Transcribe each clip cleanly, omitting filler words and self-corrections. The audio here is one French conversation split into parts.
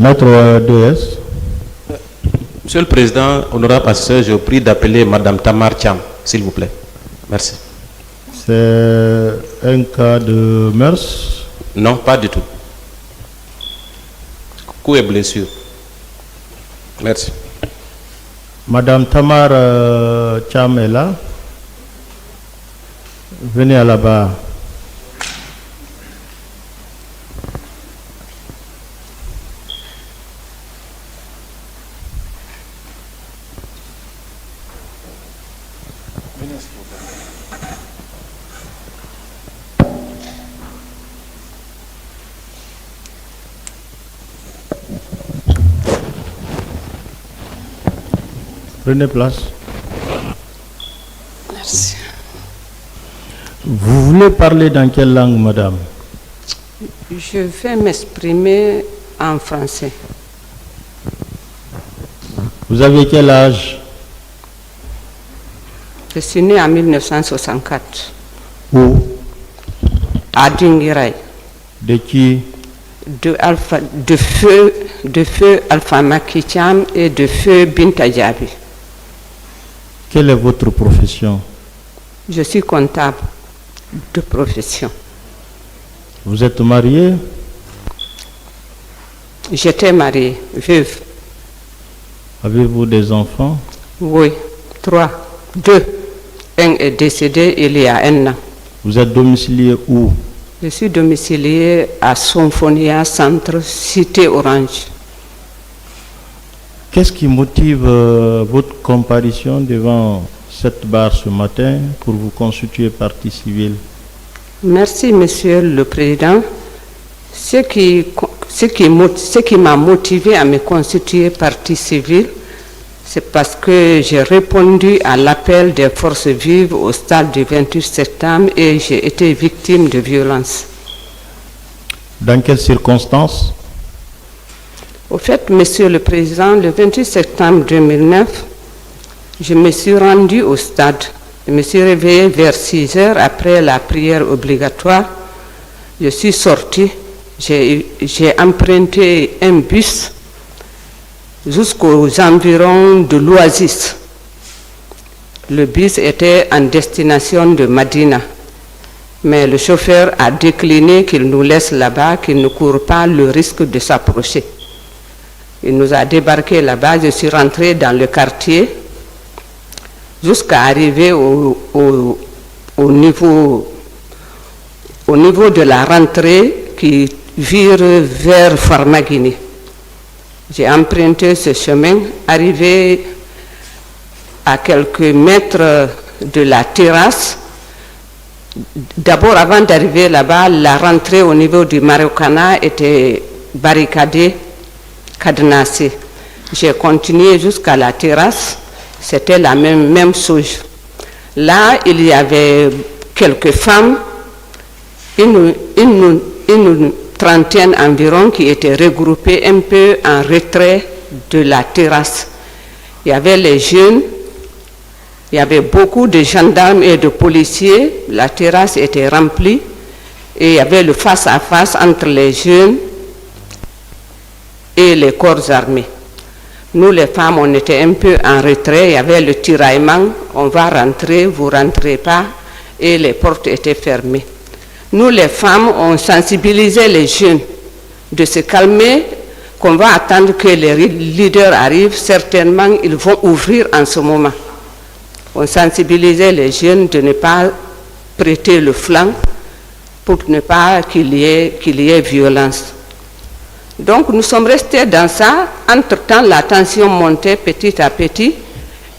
Maître 2S. Monsieur le Président, honorable assesseur, je vous prie d'appeler Madame Tamar Cham, s'il vous plaît. Merci. C'est un cas de meurtre? Non, pas du tout. Coup et blessure. Merci. Madame Tamar Cham est là. Venez à la barre. Prenez place. Merci. Vous voulez parler dans quelle langue, madame? Je vais m'exprimer en français. Vous avez quel âge? Je suis née en 1964. Où? À Dinguiraï. De qui? De feu Alpha Maki Cham et de feu Binta Diaby. Quelle est votre profession? Je suis comptable de profession. Vous êtes marié? J'étais mariée, veuve. Avez-vous des enfants? Oui, 3, 2. Un est décédé il y a 1 an. Vous êtes domicilié où? Je suis domiciliée à Symphonia Centre, Cité Orange. Qu'est-ce qui motive votre comparution devant cette barre ce matin pour vous constituer partie civile? Merci, Monsieur le Président. Ce qui m'a motivé à me constituer partie civile, c'est parce que j'ai répondu à l'appel des forces vives au stade du 28 septembre et j'ai été victime de violences. Dans quelles circonstances? Au fait, Monsieur le Président, le 28 septembre 2009, je me suis rendu au stade. Je me suis réveillé vers 6 heures après la prière obligatoire. Je suis sorti, j'ai emprunté un bus jusqu'aux environs de l'Oasis. Le bus était en destination de Madina. Mais le chauffeur a décliné qu'il nous laisse là-bas, qu'il ne court pas le risque de s'approcher. Il nous a débarqué là-bas, je suis rentré dans le quartier jusqu'à arriver au niveau de la rentrée qui vire vers Farmagini. J'ai emprunté ce chemin, arrivé à quelques mètres de la terrasse. D'abord, avant d'arriver là-bas, la rentrée au niveau du Marokana était barricadée, cadenassée. J'ai continué jusqu'à la terrasse, c'était la même chose. Là, il y avait quelques femmes, une trentaine environ, qui étaient regroupées un peu en retrait de la terrasse. Il y avait les jeunes, il y avait beaucoup de gendarmes et de policiers, la terrasse était remplie et il y avait le face-à-face entre les jeunes et les corps armés. Nous les femmes, on était un peu en retrait, il y avait le tiraillement, on va rentrer, vous ne rentrez pas, et les portes étaient fermées. Nous les femmes, on sensibilisait les jeunes de se calmer, qu'on va attendre que les leaders arrivent, certainement ils vont ouvrir en ce moment. On sensibilisait les jeunes de ne pas prêter le flanc pour ne pas qu'il y ait violence. Donc nous sommes restés dans ça. Entre-temps, la tension montait petit à petit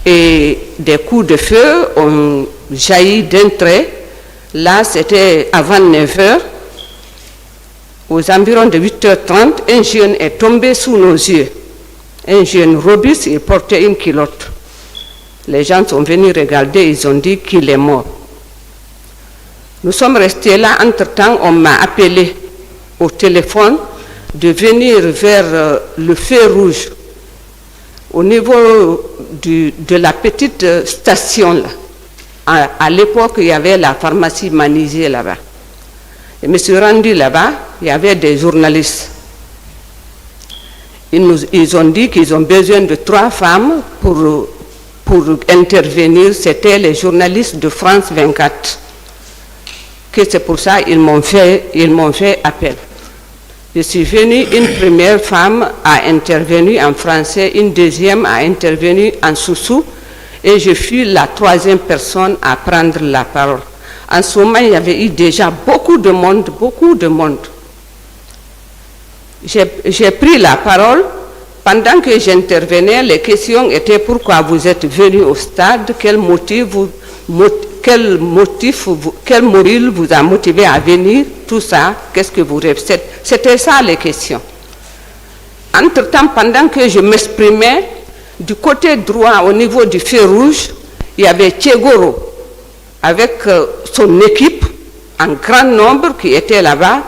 et des coups de feu ont jailli d'un trait. Là, c'était avant 9 h. Aux environs de 8h30, un jeune est tombé sous nos yeux. Un jeune robuste, il portait une culotte. Les gens sont venus regarder, ils ont dit qu'il est mort. Nous sommes restés là, entre-temps, on m'a appelé au téléphone de venir vers le feu rouge, au niveau de la petite station là. À l'époque, il y avait la pharmacie Manisier là-bas. Je me suis rendu là-bas, il y avait des journalistes. Ils ont dit qu'ils ont besoin de 3 femmes pour intervenir. C'était les journalistes de France 24. Que c'est pour ça qu'ils m'ont fait appel. Je suis venue, une première femme a intervenu en français, une deuxième a intervenu en soussou, et je fus la 3e personne à prendre la parole. En ce moment, il y avait eu déjà beaucoup de monde. J'ai pris la parole. Pendant que j'intervenais, les questions étaient: pourquoi vous êtes venu au stade, quel motif vous a motivé à venir, tout ça, qu'est-ce que vous rêvez? C'était ça les questions. Entre-temps, pendant que je m'exprimais, du côté droit, au niveau du feu rouge, il y avait Tchegoro avec son équipe en grand nombre qui était là-bas.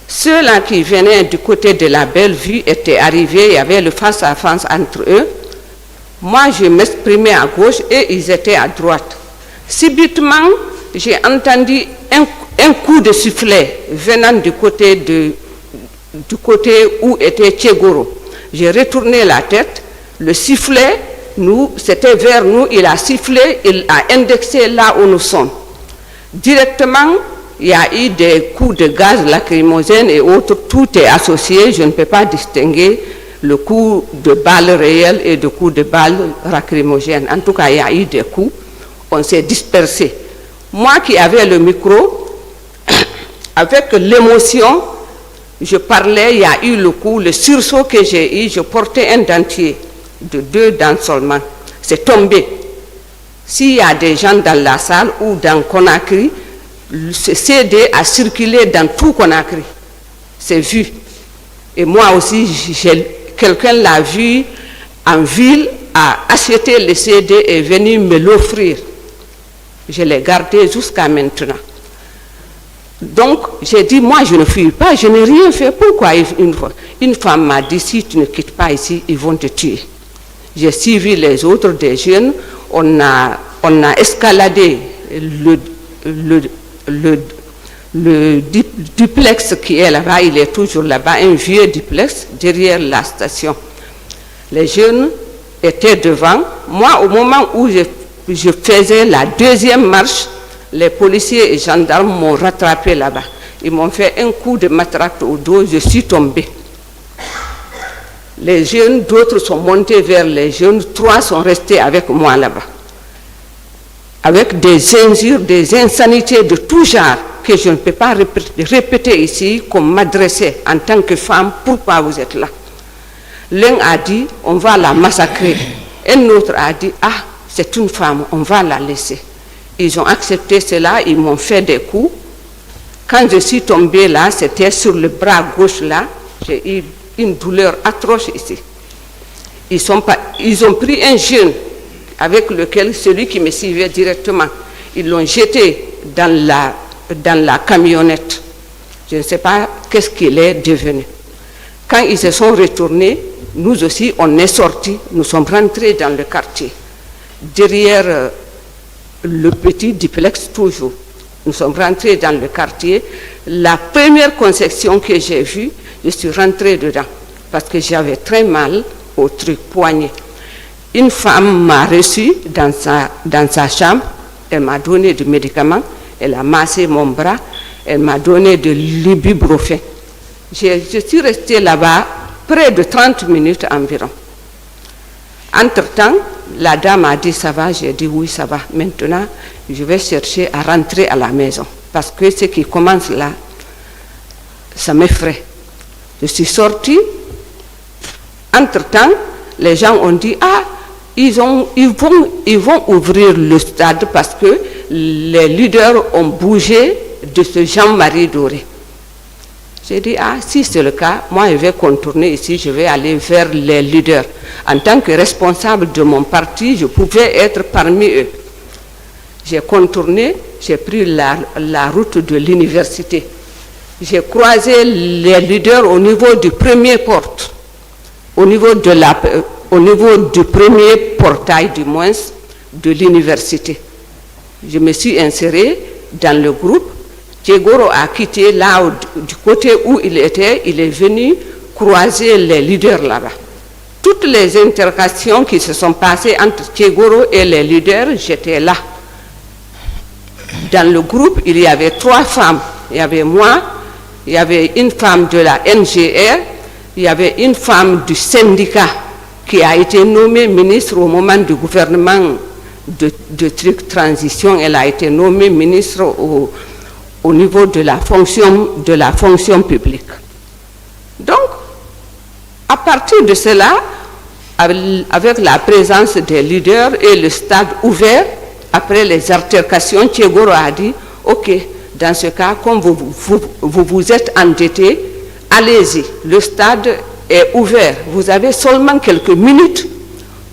Ceux-là qui venaient du côté de la Belle-Vue étaient arrivés, il y avait le face-à-face entre eux. Moi, je m'exprimais à gauche et ils étaient à droite. Subitement, j'ai entendu un coup de sifflet venant du côté où était Tchegoro. J'ai retourné la tête, le sifflet, c'était vers nous, il a sifflé, il a indexé là où nous sommes. Directement, il y a eu des coups de gaz lacrymogène et autres, tout est associé, je ne peux pas distinguer le coup de balles réelles et le coup de balles lacrymogènes. En tout cas, il y a eu des coups, on s'est dispersé. Moi qui avais le micro, avec l'émotion, je parlais, il y a eu le coup, le sursaut que j'ai eu, je portais un dentier de 2 dents seulement. C'est tombé. S'il y a des gens dans la salle ou dans Conakry, ce CD a circulé dans tout Conakry. C'est vu. Et moi aussi, quelqu'un l'a vu en ville, a acheté le CD et est venu me l'offrir. Je l'ai gardé jusqu'à maintenant. Donc, j'ai dit, moi, je ne fuis pas, je n'ai rien fait. Pourquoi une femme m'a dit, si tu ne quittes pas ici, ils vont te tuer. J'ai suivi les autres, des jeunes. On a escaladé le duplex qui est là-bas, il est toujours là-bas, un vieux duplex derrière la station. Les jeunes étaient devant. Moi, au moment où je faisais la 2e marche, les policiers et gendarmes m'ont rattrapé là-bas. Ils m'ont fait un coup de matraque au dos, je suis tombé. Les jeunes, d'autres sont montés vers les jeunes, 3 sont restés avec moi là-bas. Avec des injures, des insanités de tout genre que je ne peux pas répéter ici, qu'on m'adressait en tant que femme, pourquoi vous êtes là? L'un a dit, on va la massacrer. Un autre a dit, ah, c'est une femme, on va la laisser. Ils ont accepté cela, ils m'ont fait des coups. Quand je suis tombée là, c'était sur le bras gauche là, j'ai eu une douleur atroce ici. Ils ont pris un jeune avec lequel, celui qui me suivait directement, ils l'ont jeté dans la camionnette. Je ne sais pas qu'est-ce qu'il est devenu. Quand ils se sont retournés, nous aussi, on est sortis, nous sommes rentrés dans le quartier. Derrière le petit duplex toujours. Nous sommes rentrés dans le quartier. La première conception que j'ai vue, je suis rentrée dedans parce que j'avais très mal au truc poignet. Une femme m'a reçu dans sa chambre, elle m'a donné du médicament, elle a massé mon bras, elle m'a donné de l'ibuprofène. Je suis restée là-bas près de 30 minutes environ. Entre-temps, la dame a dit ça va, j'ai dit oui ça va. Maintenant, je vais chercher à rentrer à la maison parce que ce qui commence là, ça m'effraie. Je suis sortie. Entre-temps, les gens ont dit ah, ils vont ouvrir le stade parce que les leaders ont bougé de ce Jean-Marie Doré. J'ai dit, ah, si c'est le cas, moi je vais contourner ici, je vais aller vers les leaders. En tant que responsable de mon parti, je pouvais être parmi eux. J'ai contourné, j'ai pris la route de l'université. J'ai croisé les leaders au niveau du premier porte, au niveau du premier portail du moins de l'université. Je me suis inséré dans le groupe. Tchegoro a quitté là du côté où il était, il est venu croisé les leaders là-bas. Toutes les interactions qui se sont passées entre Tchegoro et les leaders, j'étais là. Dans le groupe, il y avait 3 femmes. Il y avait moi, il y avait une femme de la NGR, il y avait une femme du syndicat qui a été nommée ministre au moment du gouvernement de transition. Elle a été nommée ministre au niveau de la fonction publique. Donc, à partir de cela, avec la présence des leaders et le stade ouvert, après les altercations, Tchegoro a dit, ok, dans ce cas, comme vous êtes endetté, allez-y, le stade est ouvert. Vous avez seulement quelques minutes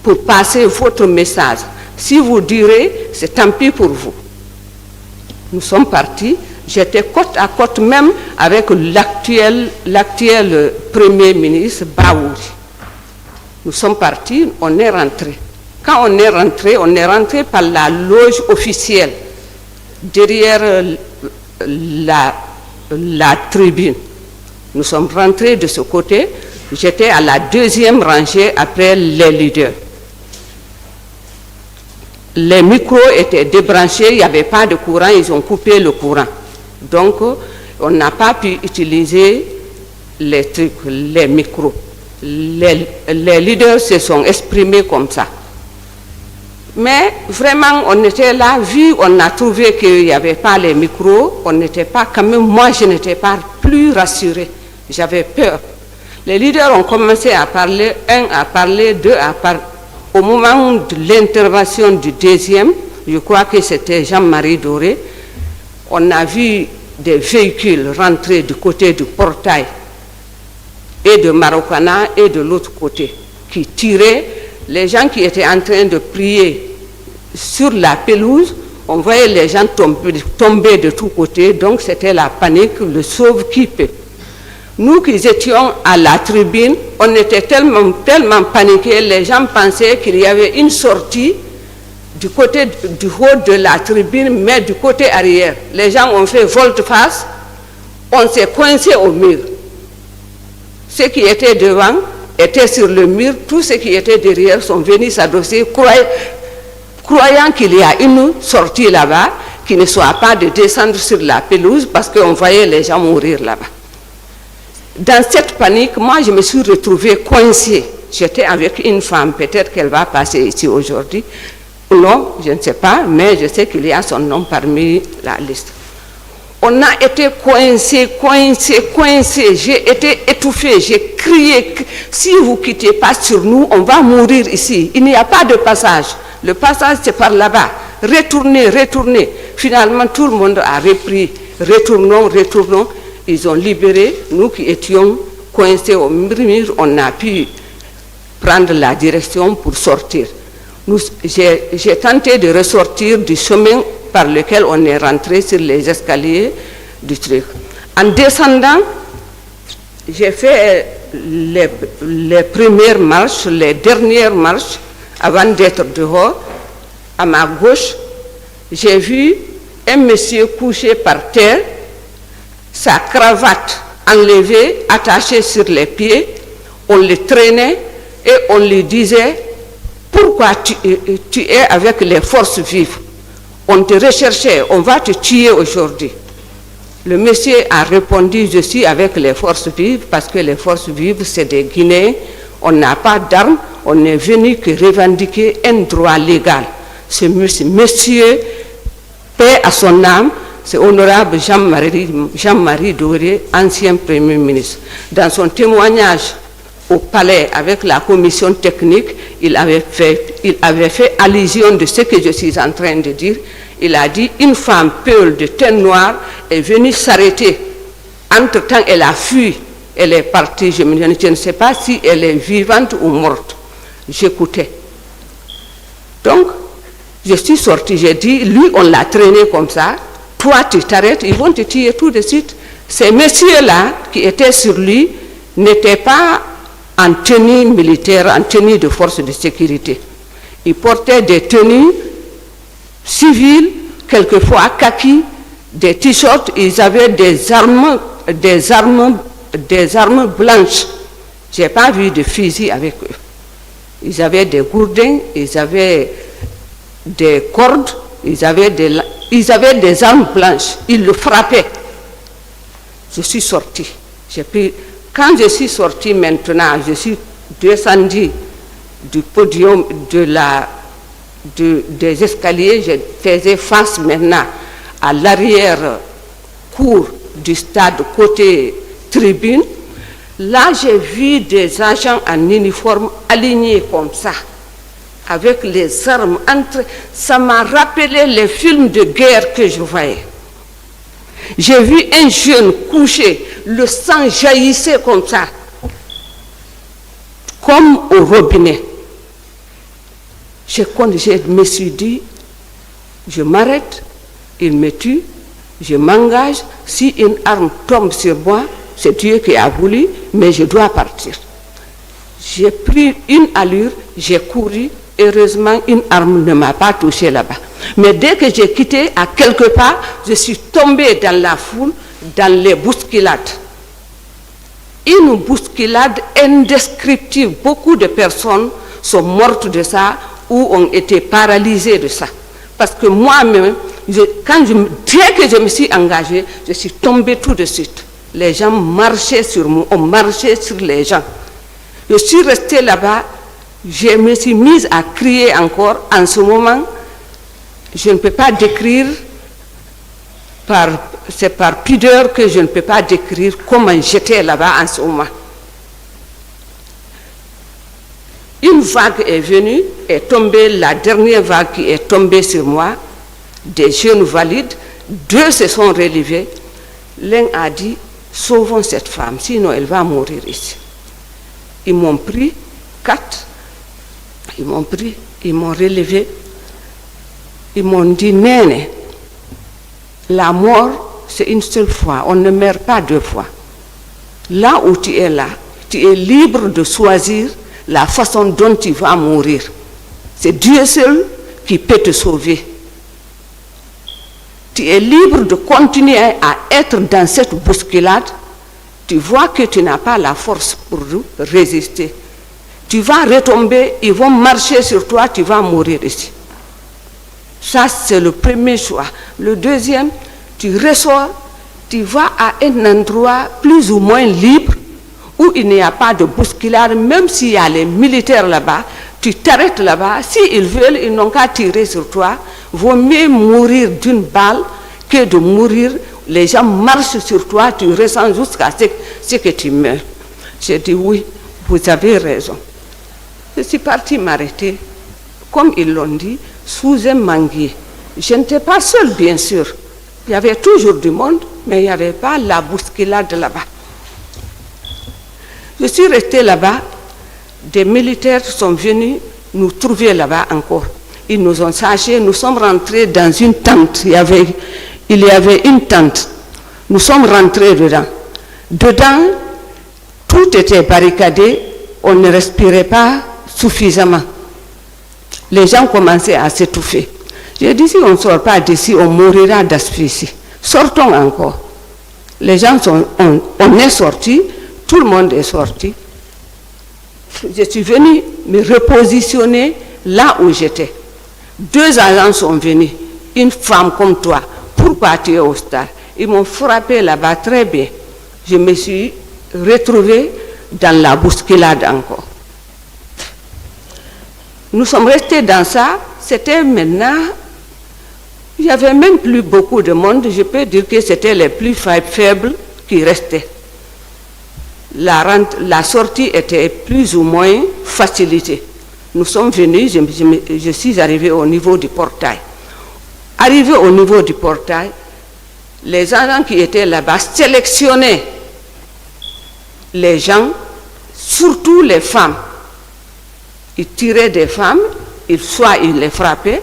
pour passer votre message. Si vous direz, c'est tant pis pour vous. Nous sommes partis. J'étais côte à côte même avec l'actuel Premier ministre Baouri. Nous sommes partis, on est rentré. Quand on est rentré par la loge officielle, derrière la tribune. Nous sommes rentrés de ce côté. J'étais à la 2e rangée après les leaders. Les micros étaient débranchés, il n'y avait pas de courant, ils ont coupé le courant. Donc, on n'a pas pu utiliser les micros. Les leaders se sont exprimés comme ça. Mais vraiment, on était là, vu, on a trouvé qu'il n'y avait pas les micros, on n'était pas, quand même, moi je n'étais pas plus rassurée. J'avais peur. Les leaders ont commencé à parler, un à parler, deux à parler. Au moment de l'intervention du 2e, je crois que c'était Jean-Marie Doré, on a vu des véhicules rentrer du côté du portail et de Marokana et de l'autre côté, qui tiraient. Les gens qui étaient en train de prier sur la pelouse, on voyait les gens tomber de tous côtés, donc c'était la panique, le sauve qui peut. Nous qui étions à la tribune, on était tellement paniqués, les gens pensaient qu'il y avait une sortie du côté du haut de la tribune, mais du côté arrière. Les gens ont fait volte-face, on s'est coincé au mur. Ceux qui étaient devant étaient sur le mur, tous ceux qui étaient derrière sont venus s'adosser, croyant qu'il y a une sortie là-bas, qui ne soit pas de descendre sur la pelouse, parce qu'on voyait les gens mourir là-bas. Dans cette panique, moi, je me suis retrouvée coincée. J'étais avec une femme, peut-être qu'elle va passer ici aujourd'hui. Non, je ne sais pas, mais je sais qu'il y a son nom parmi la liste. On a été coincés. J'ai été étouffée, j'ai crié. Si vous ne quittez pas sur nous, on va mourir ici. Il n'y a pas de passage. Le passage, c'est par là-bas. Retournez. Finalement, tout le monde a repris. Retournons. Ils ont libéré. Nous qui étions coincés au mur, on a pu prendre la direction pour sortir. J'ai tenté de ressortir du chemin par lequel on est rentré sur les escaliers du truc. En descendant, j'ai fait les premières marches, les dernières marches, avant d'être dehors. À ma gauche, j'ai vu un monsieur couché par terre, sa cravate enlevée, attachée sur les pieds. On le traînait et on lui disait: pourquoi tu es avec les forces vives? On te recherchait, on va te tuer aujourd'hui. Le monsieur a répondu: je suis avec les forces vives parce que les forces vives, c'est des Guinéens. On n'a pas d'armes, on n'est venu que revendiquer un droit légal. Ce monsieur, paix à son âme, c'est honorable Jean-Marie Doré, ancien Premier ministre. Dans son témoignage au palais avec la commission technique, il avait fait allusion de ce que je suis en train de dire. Il a dit: une femme peule de teint noir est venue s'arrêter. Entre-temps, elle a fui, elle est partie. Je ne sais pas si elle est vivante ou morte. J'écoutais. Donc, je suis sortie, j'ai dit: lui, on l'a traîné comme ça. Toi, tu t'arrêtes, ils vont te tuer tout de suite. Ces messieurs-là qui étaient sur lui n'étaient pas en tenue militaire, en tenue de force de sécurité. Ils portaient des tenues civiles, quelquefois kaki, des t-shirts. Ils avaient des armes blanches. Je n'ai pas vu de fusil avec eux. Ils avaient des gourdins, ils avaient des cordes, ils avaient des armes blanches. Ils le frappaient. Je suis sorti. Quand je suis sorti maintenant, je suis descendu du podium des escaliers, je faisais face maintenant à l'arrière-cour du stade côté tribune. Là, j'ai vu des agents en uniforme alignés comme ça, avec les armes entre. Ça m'a rappelé les films de guerre que je voyais. J'ai vu un jeune couché, le sang jaillissait comme ça, comme au robinet. Je me suis dit, je m'arrête, il me tue, je m'engage, si une arme tombe sur moi, c'est Dieu qui a voulu, mais je dois partir. J'ai pris une allure, j'ai couru, heureusement une arme ne m'a pas touché là-bas. Mais dès que j'ai quitté, à quelque part, je suis tombée dans la foule, dans les bousculades. Une bousculade indescriptible. Beaucoup de personnes sont mortes de ça ou ont été paralysées de ça. Parce que moi-même, dès que je me suis engagée, je suis tombée tout de suite. Les gens marchaient sur moi, on marchait sur les gens. Je suis restée là-bas, je me suis mise à crier encore. En ce moment, je ne peux pas décrire, c'est par pudeur que je ne peux pas décrire comment j'étais là-bas en ce moment. Une vague est venue, est tombée, la dernière vague qui est tombée sur moi, des jeunes valides, 2 se sont relevés. L'un a dit, sauvons cette femme, sinon elle va mourir ici. Ils m'ont pris 4, ils m'ont relevé, ils m'ont dit, Néné, la mort, c'est une seule fois, on ne meurt pas 2 fois. Là où tu es là, tu es libre de choisir la façon dont tu vas mourir. C'est Dieu seul qui peut te sauver. Tu es libre de continuer à être dans cette bousculade. Tu vois que tu n'as pas la force pour résister. Tu vas retomber, ils vont marcher sur toi, tu vas mourir ici. Ça, c'est le premier choix. Le deuxième, tu ressors, tu vas à un endroit plus ou moins libre, où il n'y a pas de bousculade, même s'il y a les militaires là-bas, tu t'arrêtes là-bas. S'ils veulent, ils n'ont qu'à tirer sur toi. Vaut mieux mourir d'une balle que de mourir. Les gens marchent sur toi, tu ressens jusqu'à ce que tu meurs. J'ai dit oui, vous avez raison. Je suis partie m'arrêter, comme ils l'ont dit, sous un manguier. Je n'étais pas seule, bien sûr. Il y avait toujours du monde, mais il n'y avait pas la bousculade là-bas. Je suis restée là-bas. Des militaires sont venus nous trouver là-bas encore. Ils nous ont sachés. Nous sommes rentrés dans une tente. Il y avait une tente. Nous sommes rentrés dedans. Dedans, tout était barricadé. On ne respirait pas suffisamment. Les gens commençaient à s'étouffer. J'ai dit, si on ne sort pas d'ici, on mourra d'asphyxie. Sortons encore. Les gens on est sortis. Tout le monde est sorti. Je suis venue me repositionner là où j'étais. 2 agents sont venus. Une femme comme toi. Pourquoi tu es au stade? Ils m'ont frappé là-bas très bien. Je me suis retrouvée dans la bousculade encore. Nous sommes restés dans ça. C'était maintenant... Il n'y avait même plus beaucoup de monde. Je peux dire que c'était les plus faibles qui restaient. La sortie était plus ou moins facilitée. Nous sommes venus, je suis arrivé au niveau du portail. Arrivé au niveau du portail, les agents qui étaient là-bas sélectionnaient les gens, surtout les femmes. Ils tiraient des femmes, soit ils les frappaient,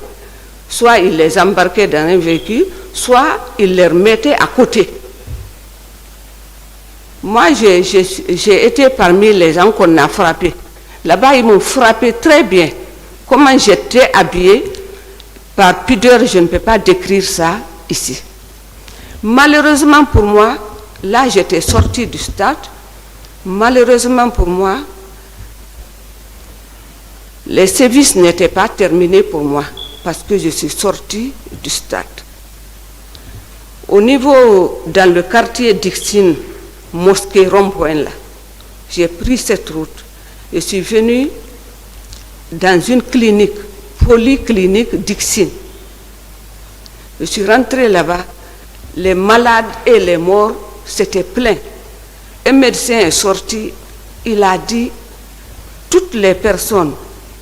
soit ils les embarquaient dans un véhicule, soit ils les remettaient à côté. Moi, j'ai été parmi les gens qu'on a frappés. Là-bas, ils m'ont frappé très bien. Comment j'étais habillée, par pudeur, je ne peux pas décrire ça ici. Malheureusement pour moi, là, j'étais sortie du stade. Malheureusement pour moi, les services n'étaient pas terminés pour moi parce que je suis sortie du stade. Au niveau, dans le quartier Dixine, mosquée Rond-Point là, j'ai pris cette route. Je suis venue dans une clinique, polyclinique Dixine. Je suis rentrée là-bas, les malades et les morts, c'était plein. Un médecin est sorti, il a dit, toutes les personnes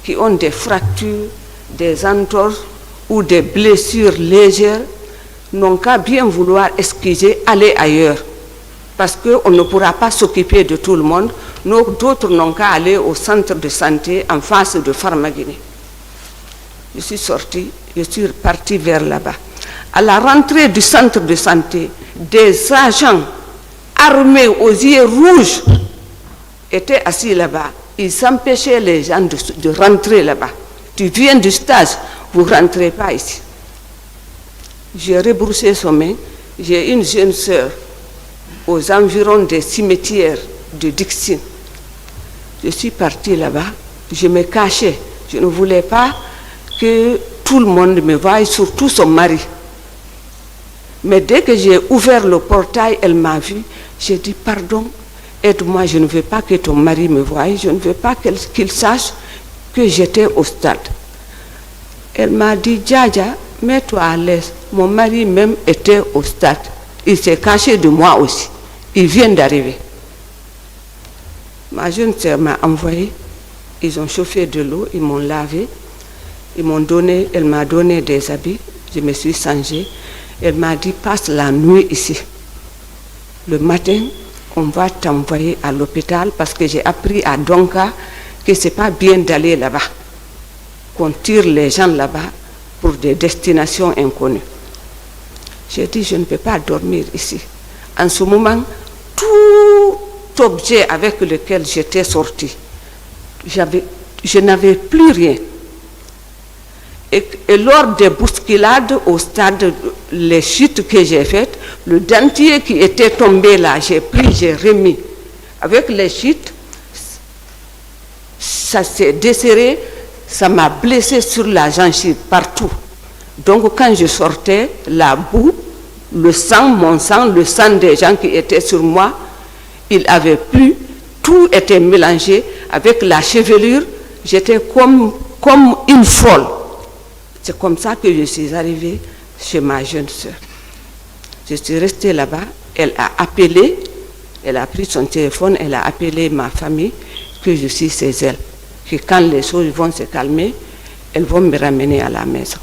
qui ont des fractures, des entorses ou des blessures légères n'ont qu'à bien vouloir excuser, aller ailleurs. Parce qu'on ne pourra pas s'occuper de tout le monde. D'autres n'ont qu'à aller au centre de santé en face de Pharmaguinée. Je suis sortie, je suis partie vers là-bas. À la rentrée du centre de santé, des agents armés aux yeux rouges étaient assis là-bas. Ils empêchaient les gens de rentrer là-bas. Tu viens du stage, vous ne rentrez pas ici. J'ai rebroussé chemin. J'ai une jeune sœur aux environs des cimetières de Dixine. Je suis partie là-bas, je me cachais. Je ne voulais pas que tout le monde me voie, surtout son mari. Mais dès que j'ai ouvert le portail, elle m'a vu. J'ai dit, pardon, aide-moi, je ne veux pas que ton mari me voie, je ne veux pas qu'il sache que j'étais au stade. Elle m'a dit, Djadja, mets-toi à l'aise. Mon mari même était au stade. Il s'est caché de moi aussi. Il vient d'arriver. Ma jeune sœur m'a envoyé. Ils ont chauffé de l'eau, ils m'ont lavé. Elle m'a donné des habits. Je me suis changée. Elle m'a dit, passe la nuit ici. Le matin, on va t'envoyer à l'hôpital parce que j'ai appris à Donka que ce n'est pas bien d'aller là-bas. Qu'on tire les gens là-bas pour des destinations inconnues. J'ai dit, je ne peux pas dormir ici. En ce moment, tout objet avec lequel j'étais sortie, je n'avais plus rien. Et lors des bousculades au stade, les chutes que j'ai faites, le dentier qui était tombé là, j'ai pris, j'ai remis. Avec les chutes, ça s'est desserré, ça m'a blessé sur la gencive partout. Donc quand je sortais, la boue, le sang, mon sang, le sang des gens qui étaient sur moi, il avait plu, tout était mélangé avec la chevelure, j'étais comme une folle. C'est comme ça que je suis arrivée chez ma jeune sœur. Je suis restée là-bas, elle a appelé, elle a pris son téléphone, elle a appelé ma famille, que je suis chez elle. Que quand les choses vont se calmer, elles vont me ramener à la maison.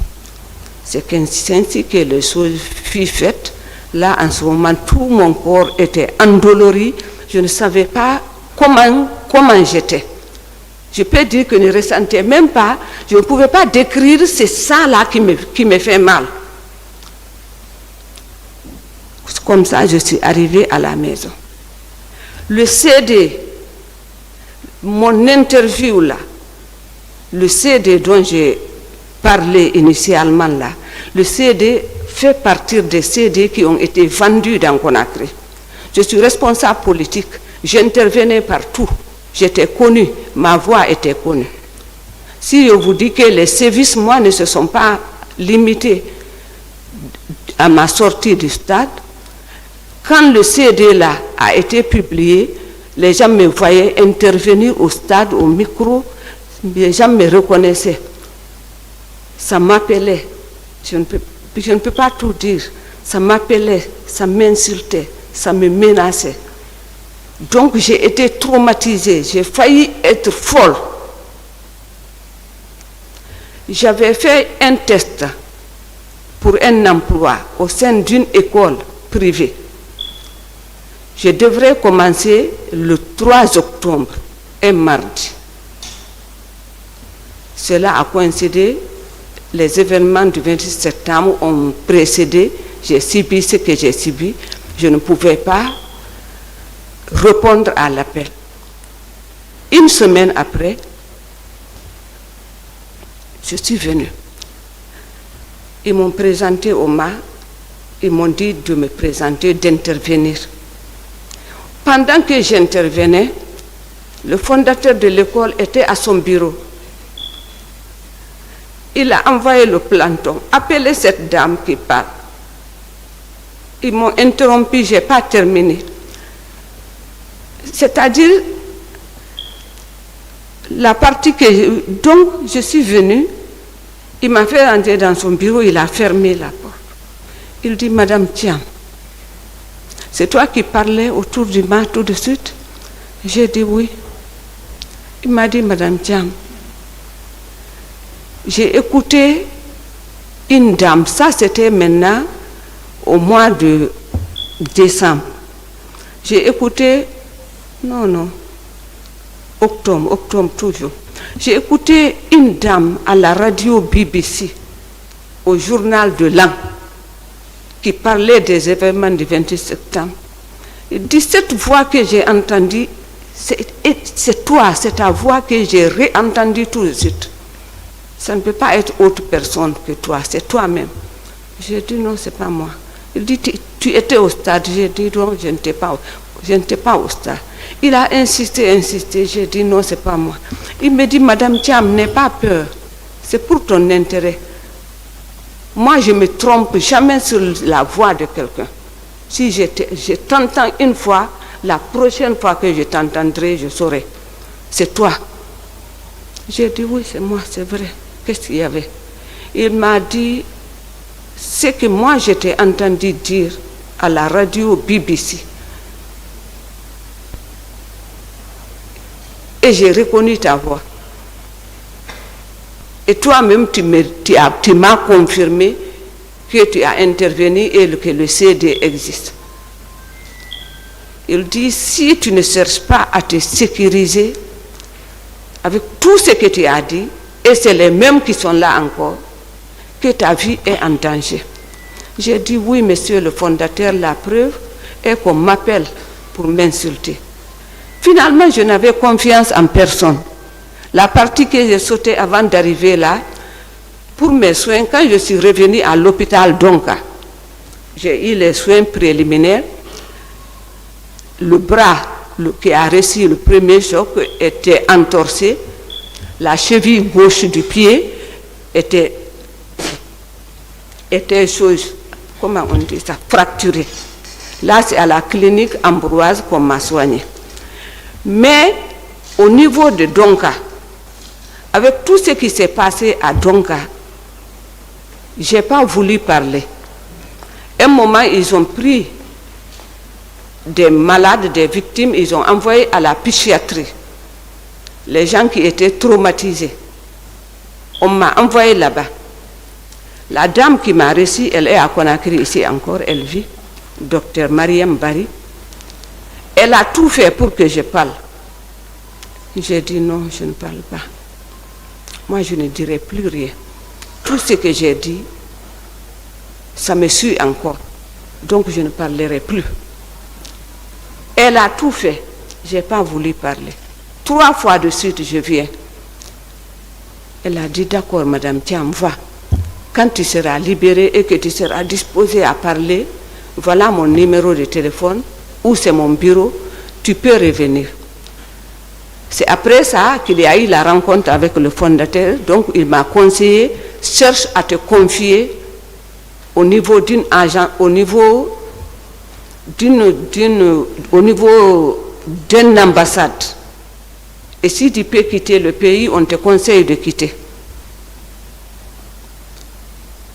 C'est ainsi que les choses furent faites. Là, en ce moment, tout mon corps était endolori. Je ne savais pas comment j'étais. Je peux dire que je ne ressentais même pas, je ne pouvais pas décrire, c'est ça là qui me fait mal. Comme ça, je suis arrivée à la maison. Le CD, mon interview là, le CD dont j'ai parlé initialement là, le CD fait partie des CD qui ont été vendus dans Conakry. Je suis responsable politique, j'intervenais partout. J'étais connue, ma voix était connue. Si je vous dis que les services, moi, ne se sont pas limités à ma sortie du stade, quand le CD là a été publié, les gens me voyaient intervenir au stade, au micro, les gens me reconnaissaient. Ça m'appelait, je ne peux pas tout dire, ça m'appelait, ça m'insultait, ça me menaçait. Donc j'ai été traumatisée, j'ai failli être folle. J'avais fait un test pour un emploi au sein d'une école privée. Je devrais commencer le 3 octobre, un mardi. Cela a coïncidé, les événements du 26 septembre ont précédé, j'ai subi ce que j'ai subi, je ne pouvais pas répondre à l'appel. Une semaine après, je suis venue. Ils m'ont présenté au MA, ils m'ont dit de me présenter, d'intervenir. Pendant que j'intervenais, le fondateur de l'école était à son bureau. Il a envoyé le planton, appelez cette dame qui parle. Ils m'ont interrompu, je n'ai pas terminé. C'est-à-dire, la partie donc je suis venue, il m'a fait rentrer dans son bureau, il a fermé la porte. Il dit, Madame Thiam, c'est toi qui parlais autour du mât tout de suite? J'ai dit oui. Il m'a dit, Madame Thiam, j'ai écouté une dame, ça c'était maintenant au mois de décembre. J'ai écouté, octobre toujours. J'ai écouté une dame à la radio BBC, au journal de l'an, qui parlait des événements du 28 septembre. Il dit, cette voix que j'ai entendue, c'est toi, c'est ta voix que j'ai réentendue tout de suite. Ça ne peut pas être autre personne que toi, c'est toi-même. J'ai dit, non, c'est pas moi. Il dit, tu étais au stade. J'ai dit, non, je n'étais pas au stade. Il a insisté. J'ai dit, non, c'est pas moi. Il me dit, Madame Thiam, n'aie pas peur. C'est pour ton intérêt. Moi, je ne me trompe jamais sur la voix de quelqu'un. Si je t'entends une fois, la prochaine fois que je t'entendrai, je saurai. C'est toi. J'ai dit, oui, c'est moi, c'est vrai. Qu'est-ce qu'il y avait? Il m'a dit, ce que moi j'étais entendu dire à la radio BBC. Et j'ai reconnu ta voix. Et toi-même, tu m'as confirmé que tu as intervenu et que le CD existe. Il dit, si tu ne cherches pas à te sécuriser avec tout ce que tu as dit, et c'est les mêmes qui sont là encore, que ta vie est en danger. J'ai dit, oui, monsieur le fondateur, la preuve est qu'on m'appelle pour m'insulter. Finalement, je n'avais confiance en personne. La partie que j'ai sautée avant d'arriver là, pour mes soins, quand je suis revenue à l'hôpital Donka, j'ai eu les soins préliminaires. Le bras qui a reçu le premier choc était entorsé. La cheville gauche du pied était comment on dit ça, fracturée. Là, c'est à la clinique Ambroise qu'on m'a soigné. Mais au niveau de Donka, avec tout ce qui s'est passé à Donka, je n'ai pas voulu parler. À un moment, ils ont pris des malades, des victimes, ils ont envoyé à la psychiatrie. Les gens qui étaient traumatisés. On m'a envoyé là-bas. La dame qui m'a reçu, elle est à Conakry ici encore, elle vit, docteur Mariam Bari. Elle a tout fait pour que je parle. J'ai dit non, je ne parle pas. Moi, je ne dirai plus rien. Tout ce que j'ai dit, ça me suit encore. Donc, je ne parlerai plus. Elle a tout fait. Je n'ai pas voulu parler. 3 fois de suite, je viens. Elle a dit, d'accord, Madame Thiam, va. Quand tu seras libérée et que tu seras disposée à parler, voilà mon numéro de téléphone, ou c'est mon bureau, tu peux revenir. C'est après ça qu'il y a eu la rencontre avec le fondateur, donc il m'a conseillé, cherche à te confier au niveau d'une agence, au niveau d'une ambassade. Et si tu peux quitter le pays, on te conseille de quitter.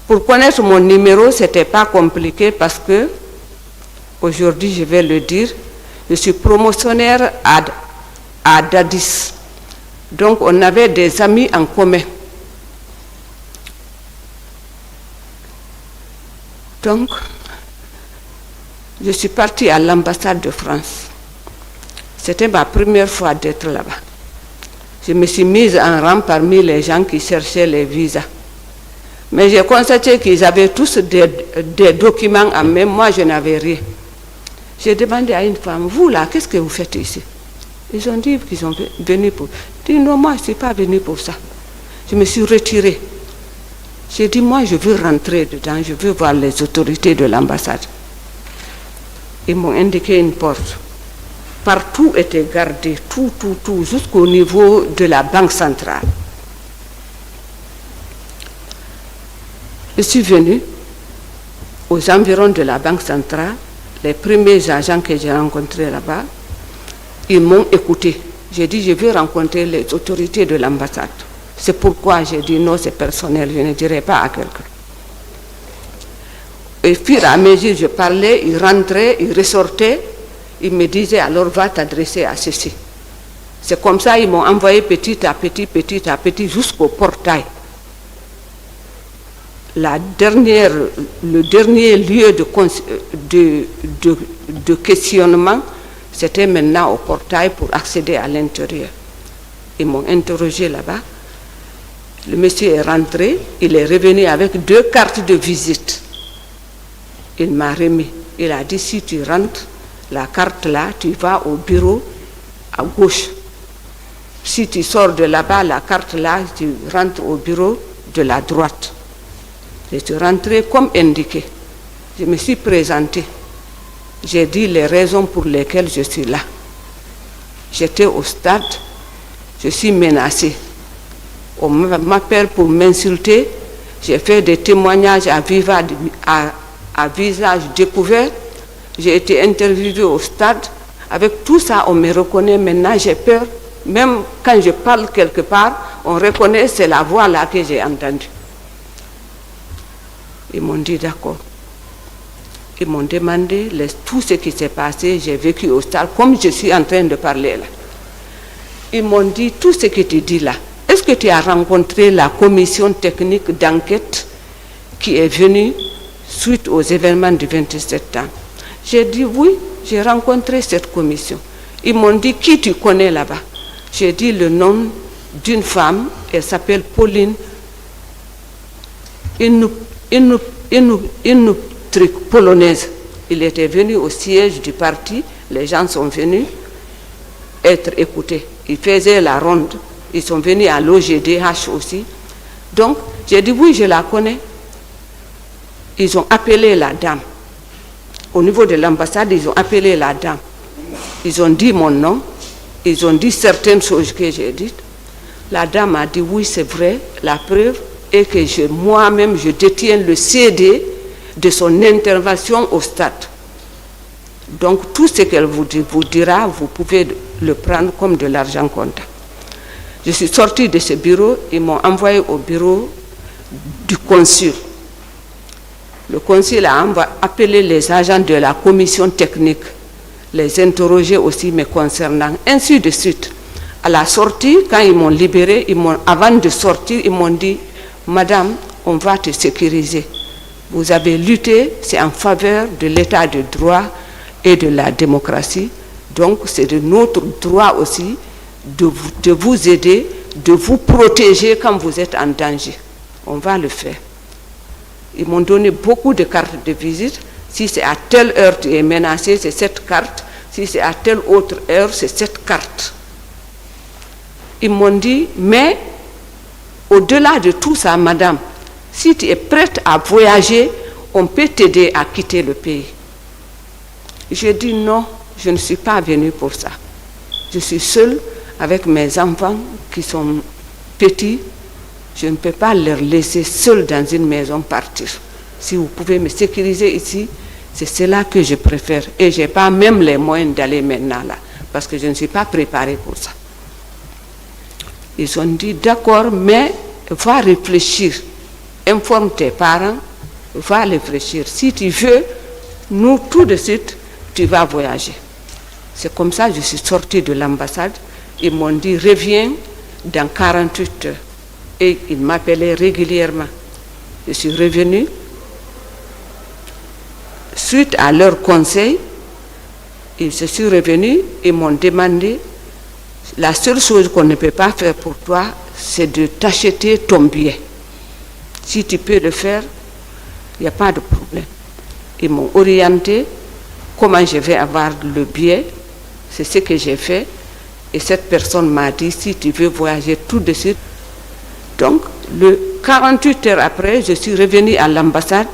Pour connaître mon numéro, ce n'était pas compliqué parce que, aujourd'hui je vais le dire, je suis promotionnaire à Dadis. Donc on avait des amis en commun. Donc, je suis partie à l'ambassade de France. C'était ma première fois d'être là-bas. Je me suis mise en rang parmi les gens qui cherchaient les visas. Mais j'ai constaté qu'ils avaient tous des documents en main. Moi, je n'avais rien. J'ai demandé à une femme, vous là, qu'est-ce que vous faites ici? Ils ont dit qu'ils sont venus pour... J'ai dit, non, moi, je ne suis pas venue pour ça. Je me suis retirée. J'ai dit, moi, je veux rentrer dedans, je veux voir les autorités de l'ambassade. Ils m'ont indiqué une porte. Partout était gardé, tout, jusqu'au niveau de la banque centrale. Je suis venu aux environs de la banque centrale. Les premiers agents que j'ai rencontrés là-bas, ils m'ont écouté. J'ai dit, je veux rencontrer les autorités de l'ambassade. C'est pourquoi j'ai dit non, c'est personnel, je ne dirai pas à quelqu'un. Et puis à mesure je parlais, ils rentraient, ils ressortaient, ils me disaient alors va t'adresser à ceci. C'est comme ça ils m'ont envoyé petit à petit jusqu'au portail. Le dernier lieu de questionnement, c'était maintenant au portail pour accéder à l'intérieur. Ils m'ont interrogé là-bas. Le monsieur est rentré, il est revenu avec 2 cartes de visite. Il m'a remis. Il a dit, si tu rentres, la carte là, tu vas au bureau à gauche. Si tu sors de là-bas, la carte là, tu rentres au bureau de la droite. Je suis rentré comme indiqué. Je me suis présenté. J'ai dit les raisons pour lesquelles je suis là. J'étais au stade, je suis menacé. On m'appelle pour m'insulter. J'ai fait des témoignages à visage découvert. J'ai été interviewé au stade. Avec tout ça, on me reconnaît. Maintenant, j'ai peur. Même quand je parle quelque part, on reconnaît, c'est la voix là que j'ai entendue. Ils m'ont dit d'accord. Ils m'ont demandé tout ce qui s'est passé. J'ai vécu au stade comme je suis en train de parler là. Ils m'ont dit tout ce que tu dis là. Est-ce que tu as rencontré la commission technique d'enquête qui est venue suite aux événements du 27 septembre? J'ai dit oui, j'ai rencontré cette commission. Ils m'ont dit qui tu connais là-bas? J'ai dit le nom d'une femme, elle s'appelle Pauline. Une truc polonaise. Il était venu au siège du parti, les gens sont venus être écoutés. Ils faisaient la ronde, ils sont venus à l'OGDH aussi. Donc, j'ai dit oui, je la connais. Ils ont appelé la dame. Au niveau de l'ambassade, ils ont appelé la dame. Ils ont dit mon nom, ils ont dit certaines choses que j'ai dites. La dame a dit oui, c'est vrai, la preuve est que moi-même, je détiens le CD de son intervention au stade. Donc, tout ce qu'elle vous dira, vous pouvez le prendre comme de l'argent comptant. Je suis sortie de ce bureau, ils m'ont envoyé au bureau du consul. Le consul a appelé les agents de la commission technique, les interroger aussi me concernant, ainsi de suite. À la sortie, quand ils m'ont libéré, avant de sortir, ils m'ont dit, Madame, on va te sécuriser. Vous avez lutté, c'est en faveur de l'état de droit et de la démocratie. Donc, c'est de notre droit aussi de vous aider, de vous protéger quand vous êtes en danger. On va le faire. Ils m'ont donné beaucoup de cartes de visite. Si c'est à telle heure tu es menacé, c'est cette carte. Si c'est à telle autre heure, c'est cette carte. Ils m'ont dit, mais au-delà de tout ça, madame, si tu es prête à voyager, on peut t'aider à quitter le pays. J'ai dit non, je ne suis pas venue pour ça. Je suis seule avec mes enfants qui sont petits. Je ne peux pas leur laisser seuls dans une maison partir. Si vous pouvez me sécuriser ici, c'est cela que je préfère. Et je n'ai pas même les moyens d'aller maintenant là, parce que je ne suis pas préparée pour ça. Ils ont dit d'accord, mais va réfléchir. Informe tes parents, va réfléchir. Si tu veux, nous, tout de suite, tu vas voyager. C'est comme ça que je suis sortie de l'ambassade. Ils m'ont dit, reviens dans 48 heures. Et ils m'appelaient régulièrement. Je suis revenue. Suite à leur conseil, je suis revenue, ils m'ont demandé, la seule chose qu'on ne peut pas faire pour toi, c'est de t'acheter ton billet. Si tu peux le faire, il n'y a pas de problème. Ils m'ont orienté comment je vais avoir le billet. C'est ce que j'ai fait. Et cette personne m'a dit, si tu veux voyager tout de suite. Donc, 48 heures après, je suis revenue à l'ambassade.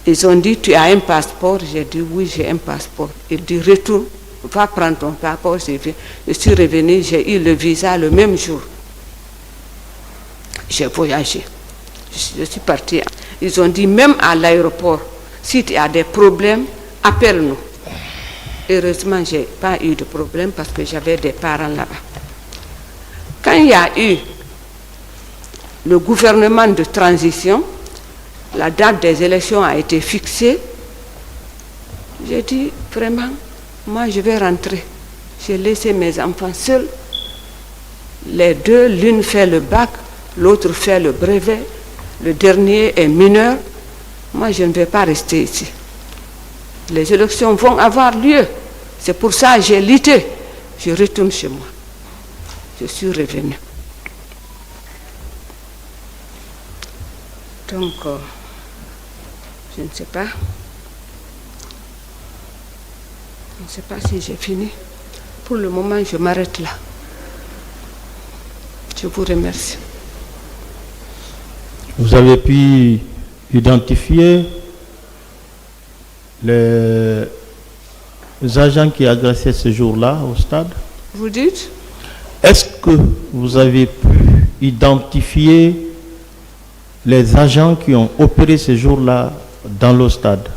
Ils ont dit, tu as un passeport? J'ai dit, oui, j'ai un passeport. Ils disent, retourne va prendre ton passeport. Je suis revenue, j'ai eu le visa le même jour. J'ai voyagé. Je suis partie. Ils ont dit, même à l'aéroport, si tu as des problèmes, appelle-nous. Heureusement, je n'ai pas eu de problème parce que j'avais des parents là-bas. Quand il y a eu le gouvernement de transition, la date des élections a été fixée. J'ai dit, vraiment, moi je vais rentrer. J'ai laissé mes enfants seuls. Les deux, l'une fait le bac, l'autre fait le brevet. Le dernier est mineur. Moi, je ne vais pas rester ici. Les élections vont avoir lieu. C'est pour ça que j'ai lutté. Je retourne chez moi. Je suis revenue. Donc, je ne sais pas. Je ne sais pas si j'ai fini. Pour le moment, je m'arrête là. Je vous remercie. Vous avez pu identifier les agents qui agressaient ce jour-là au stade? Vous dites? Est-ce que vous avez pu identifier les agents qui ont opéré ce jour-là dans le stade?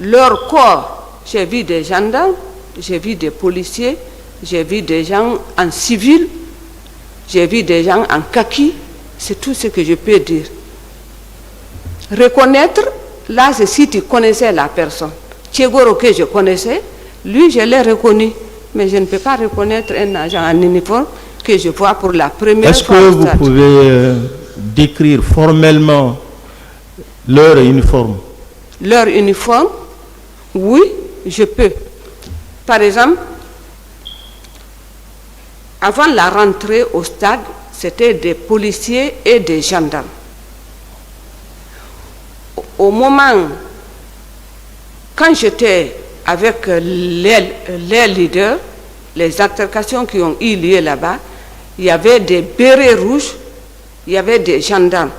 Leur corps, j'ai vu des gendarmes, j'ai vu des policiers, j'ai vu des gens en civil, j'ai vu des gens en kaki. C'est tout ce que je peux dire. Reconnaître, là, c'est si tu connaissais la personne. Tchegoro que je connaissais, lui, je l'ai reconnu. Mais je ne peux pas reconnaître un agent en uniforme que je vois pour la première fois. Est-ce que vous pouvez décrire formellement leur uniforme? Leur uniforme, oui, je peux. Par exemple, avant la rentrée au stade, c'était des policiers et des gendarmes. Au moment, quand j'étais avec les leaders, les altercations qui ont eu lieu là-bas, il y avait des bérets rouges, il y avait des gendarmes.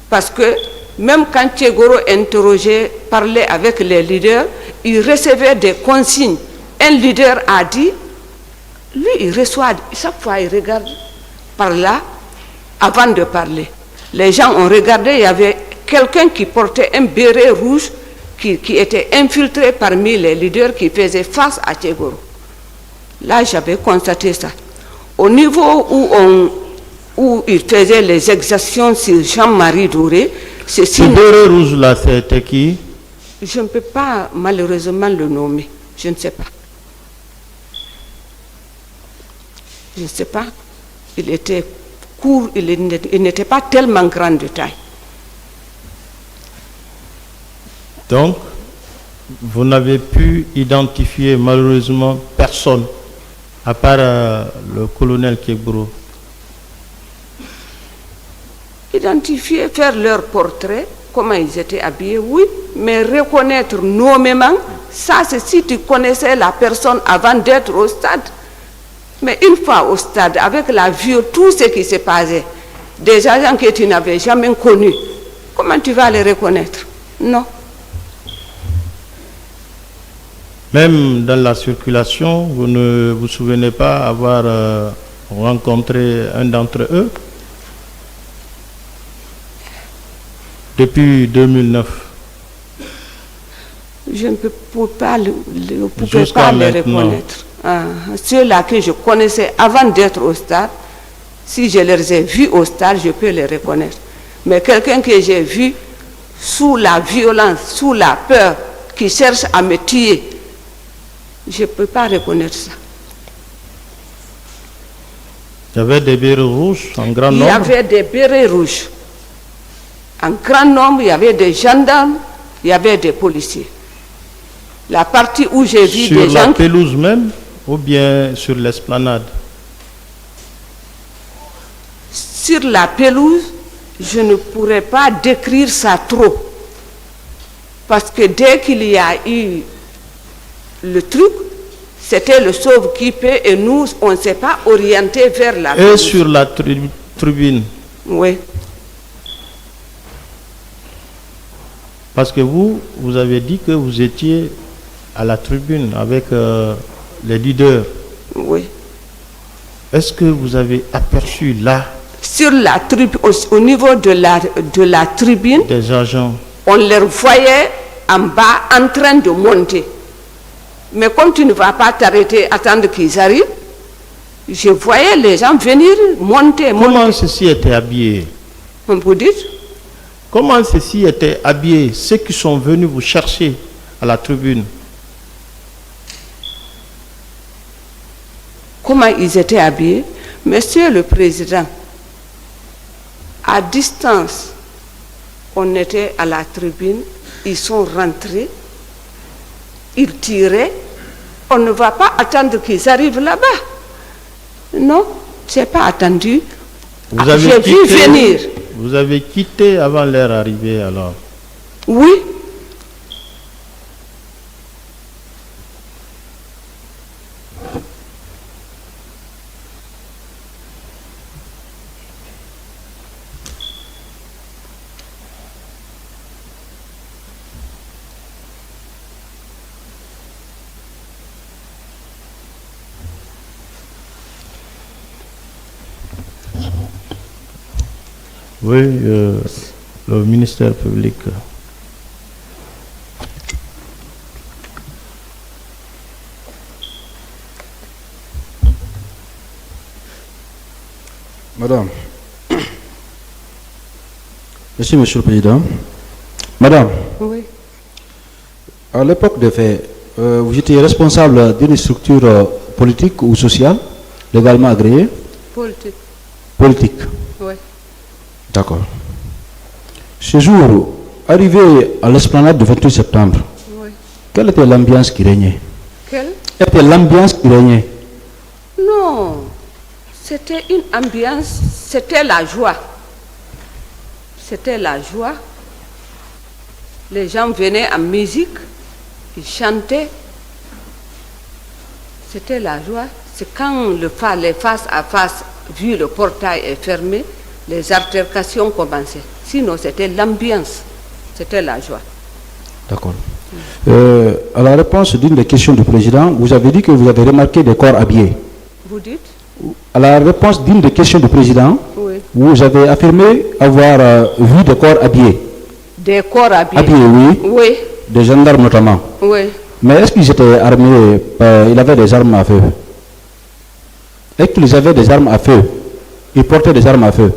Parce que même quand Tchegoro interrogeait, parlait avec les leaders, il recevait des consignes. Un leader a dit, lui il reçoit, chaque fois il regarde par là avant de parler. Les gens ont regardé, il y avait quelqu'un qui portait un béret rouge qui était infiltré parmi les leaders qui faisaient face à Tchegoro. Là, j'avais constaté ça. Au niveau où il faisait les exactions sur Jean-Marie Doré, ce béret rouge-là, c'était qui? Je ne peux pas malheureusement le nommer. Je ne sais pas. Je ne sais pas. Il était court, il n'était pas tellement grand de taille. Donc, vous n'avez pu identifier malheureusement personne, à part le colonel Tchegoro. Identifier, faire leur portrait, comment ils étaient habillés, oui, mais reconnaître nommément, ça c'est si tu connaissais la personne avant d'être au stade. Mais une fois au stade, avec la vue, tout ce qui s'est passé, des agents que tu n'avais jamais connus, comment tu vas les reconnaître? Non. Même dans la circulation, vous ne vous souvenez pas avoir rencontré un d'entre eux? Depuis 2009. Je ne pouvais pas les reconnaître. Ceux-là que je connaissais avant d'être au stade, si je les ai vus au stade, je peux les reconnaître. Mais quelqu'un que j'ai vu sous la violence, sous la peur, qui cherche à me tuer, je ne peux pas reconnaître ça. Il y avait des bérets rouges en grand nombre? Il y avait des bérets rouges. En grand nombre, il y avait des gendarmes, il y avait des policiers. La partie où j'ai vu des gens... Sur la pelouse même ou bien sur l'esplanade? Sur la pelouse, je ne pourrais pas décrire ça trop. Parce que dès qu'il y a eu le truc, c'était le sauve-qui-peut et nous, on ne s'est pas orienté vers la pelouse. Et sur la tribune? Oui. Parce que vous avez dit que vous étiez à la tribune avec les leaders. Oui. Est-ce que vous avez aperçu là Sur la tribune, au niveau de la tribune, des agents? on les voyait en bas en train de monter. Mais comme tu ne vas pas t'arrêter, attendre qu'ils arrivent, je voyais les gens venir monter. Comment ceux-ci étaient habillés? Vous dites? Comment ceux-ci étaient habillés, ceux qui sont venus vous chercher à la tribune? Comment ils étaient habillés? Monsieur le Président, à distance, on était à la tribune, ils sont rentrés, ils tiraient. On ne va pas attendre qu'ils arrivent là-bas. Non, c'est pas attendu. J'ai vu venir. Vous avez quitté avant leur arrivée alors? Oui. Oui, le ministère public. Madame. Merci, Monsieur le Président. Madame. Oui. À l'époque des faits, vous étiez responsable d'une structure politique ou sociale, légalement agréée? Politique. Politique. Oui. D'accord. Ce jour, arrivé à l'esplanade du 28 septembre, Oui. quelle était l'ambiance qui régnait? Quelle? Était l'ambiance qui régnait? Non, c'était une ambiance, c'était la joie. C'était la joie. Les gens venaient en musique, ils chantaient. C'était la joie. C'est quand les face à face, vu le portail est fermé, les altercations commençaient. Sinon, c'était l'ambiance, c'était la joie. D'accord. À la réponse d'une des questions du président, vous avez dit que vous avez remarqué des corps habillés. Vous dites? À la réponse d'une des questions du président, Oui. vous avez affirmé avoir vu des corps habillés. Des corps habillés? Habillés, oui. Oui. Des gendarmes notamment. Oui. Mais est-ce qu'ils étaient armés? Ils avaient des armes à feu? Est-ce qu'ils avaient des armes à feu? Ils portaient des armes à feu?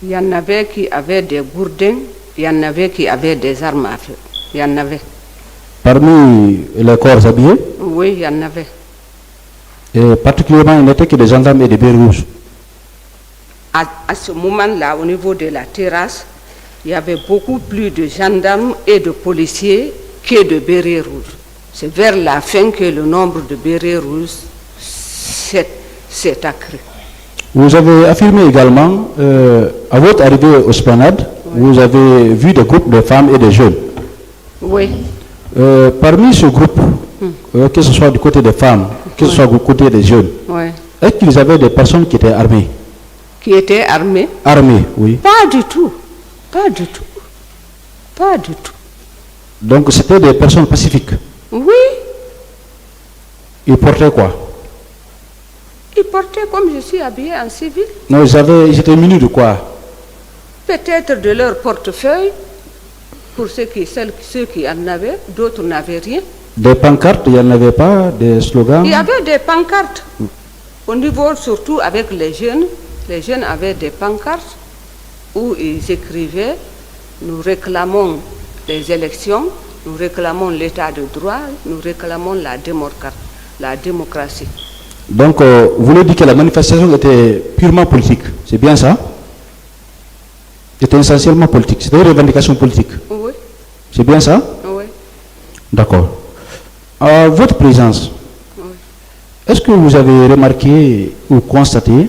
Il y en avait qui avaient des gourdins, il y en avait qui avaient des armes à feu. Il y en avait. Parmi les corps habillés? Oui, il y en avait. Et particulièrement, il n'était que des gendarmes et des bérets rouges. À ce moment-là, au niveau de la terrasse, il y avait beaucoup plus de gendarmes et de policiers que de bérets rouges. C'est vers la fin que le nombre de bérets rouges s'est accru. Vous avez affirmé également, à votre arrivée au Esplanade, vous avez vu des groupes de femmes et de jeunes. Oui. Parmi ce groupe, que ce soit du côté des femmes, que ce soit du côté des jeunes, Oui. est-ce qu'ils avaient des personnes qui étaient armées? Qui étaient armés? Armées, oui. Pas du tout. Pas du tout. Pas du tout. Donc c'était des personnes pacifiques. Oui. Ils portaient quoi? Ils portaient comme je suis habillée en civil. Non, ils étaient munis de quoi? Peut-être de leur portefeuille, pour ceux qui en avaient, d'autres n'avaient rien. Des pancartes, il n'y en avait pas, des slogans? Il y avait des pancartes. Au niveau, surtout avec les jeunes avaient des pancartes où ils écrivaient « Nous réclamons les élections, nous réclamons l'état de droit, nous réclamons la démocratie. » Donc, vous voulez dire que la manifestation était purement politique, c'est bien ça? C'était essentiellement politique, c'était une revendication politique. Oui. C'est bien ça? Oui. D'accord. Votre présence, Oui. est-ce que vous avez remarqué ou constaté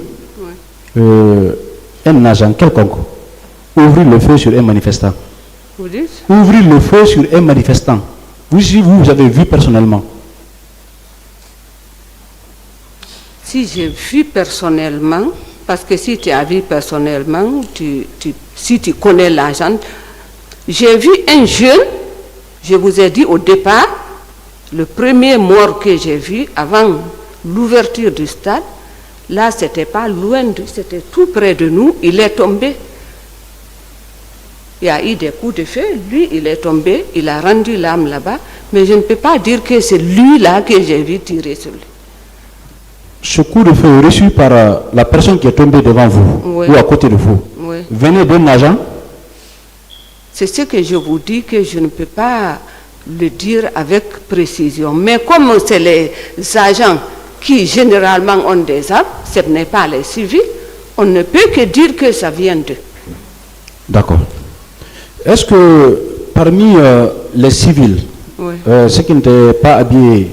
un agent quelconque ouvrir le feu sur un manifestant? Vous dites? Ouvrir le feu sur un manifestant. Vous avez vu personnellement? Si j'ai vu personnellement, parce que si tu as vu personnellement, si tu connais l'agent, j'ai vu un jeune Je vous ai dit au départ, le premier mort que j'ai vu avant l'ouverture du stade, là, c'était pas loin, c'était tout près de nous, il est tombé. Il y a eu des coups de feu, lui, il est tombé, il a rendu l'âme là-bas, mais je ne peux pas dire que c'est lui-là que j'ai vu tirer sur lui. Ce coup de feu reçu par la personne qui est tombée devant vous, Oui. ou à côté de vous, Oui. venait d'un agent? C'est ce que je vous dis, que je ne peux pas le dire avec précision. Mais comme c'est les agents qui généralement ont des armes, ce n'est pas les civils, on ne peut que dire que ça vient d'eux. D'accord. Est-ce que parmi les civils, Oui. ceux qui n'étaient pas habillés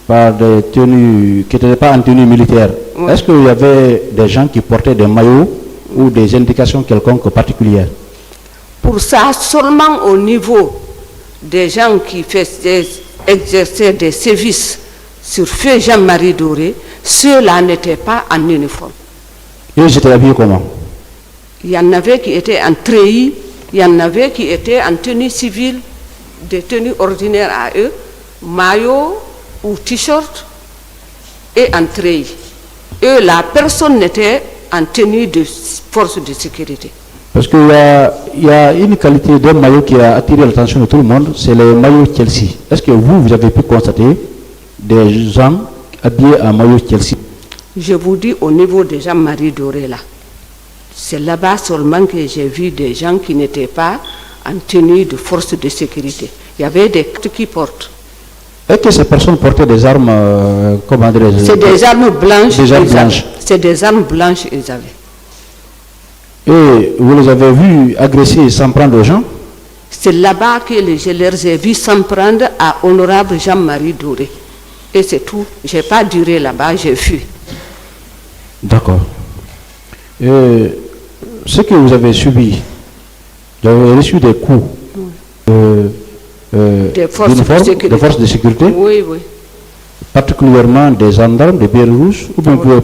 par des tenues, qui n'étaient pas en tenue militaire, Oui. est-ce qu'il y avait des gens qui portaient des maillots ou des indications quelconques particulières? Pour ça, seulement au niveau des gens qui exerçaient des services sur feu Jean-Marie Doré, ceux-là n'étaient pas en uniforme. Et ils étaient habillés comment? Il y en avait qui étaient en treillis, il y en avait qui étaient en tenue civile, des tenues ordinaires à eux, maillot ou t-shirt et en treillis. Eux, la personne n'était en tenue de force de sécurité. Parce qu'il y a une qualité d'un maillot qui a attiré l'attention de tout le monde, c'est le maillot Chelsea. Est-ce que vous avez pu constater des gens habillés en maillot Chelsea? Je vous dis au niveau de Jean-Marie Doré là, c'est là-bas seulement que j'ai vu des gens qui n'étaient pas en tenue de force de sécurité. Il y avait des cartes qui portent. Est-ce que ces personnes portaient des armes, comment dirais-je? C'est des armes blanches. Des armes blanches. C'est des armes blanches qu'ils avaient. Et vous les avez vus agresser et s'en prendre aux gens? C'est là-bas que je les ai vus s'en prendre à honorable Jean-Marie Doré. Et c'est tout. Je n'ai pas duré là-bas, j'ai fui. D'accord. Ce que vous avez subi, vous avez reçu des coups Des forces d'uniforme, de sécurité. de forces de sécurité, Oui, oui. particulièrement des gendarmes, des bérets rouges, ou bien vous pouvez pas